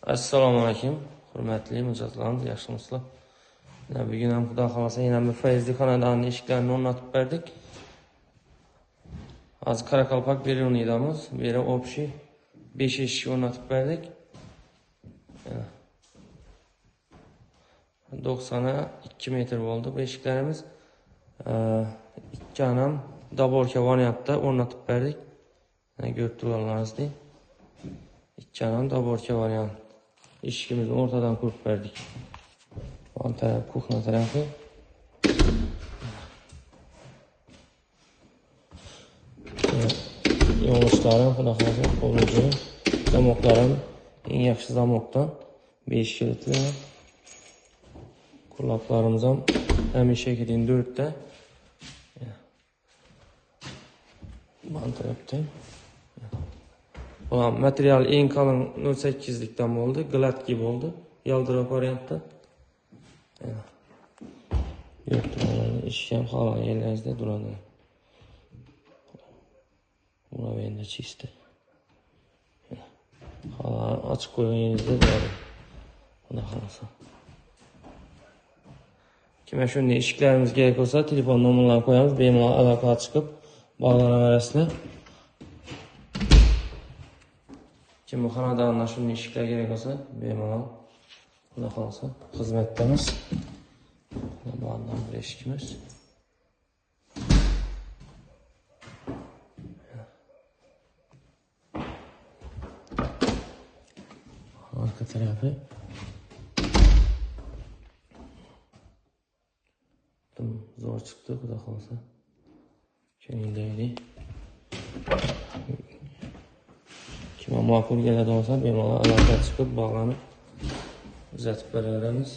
Assalomu alaykum, hurmatli mijozlarimiz, yaxshimisizlar? Bugun ham xudo xolasa yana bir foizli xonadonning eshiklarini o'rnatib berdik. Hozir Qoraqalpoq Berunidamiz. Bu yerga общий 5 eshik o'rnatib berdik. 92 metr bo'ldi bu eshiklarimiz. Ikki ham daborka variantda o'rnatib berdik. Ko'rib turganlaringizdek. Ikki ham daborka variant. Eshigimizni o'rtadan qurib berdik. O'n taraf kuxna tarafı. Yo'lishlarim xudo xolasa qo'lga. Zamoklarim eng yaxshi zamokdan 5 kilitli. Quloqlarimiz ham hamisha 4 ta. Bu tarafda. Ulan material eng qalin 08'likdan bo'ldi, gladki bo'ldi, yaldiroq variantda. Eshik ham halol yerlaringizda turadi. Buna endi chiste. Halol ochib qo'yganingizdek turadi. Xudo xolasa. Kimga shunday eshiklarimiz kerak bo'lsa, telefon nomerlarini qo'yamiz, bemalol aloqa chiqib bog'lanaverasizlar. Kim bu xonadonda shunday eshiklar kerak bo'lsa, bemalol xudo xolasa xizmatdamiz. Bundan bir eshikimiz. Arka tarafı. Zor çıktı xudo xolasa. Keyindeydi. Kim ma'qul keladi bo'lsa, bemalol aloqa chiqib bog'lanib uzatib beraveramiz.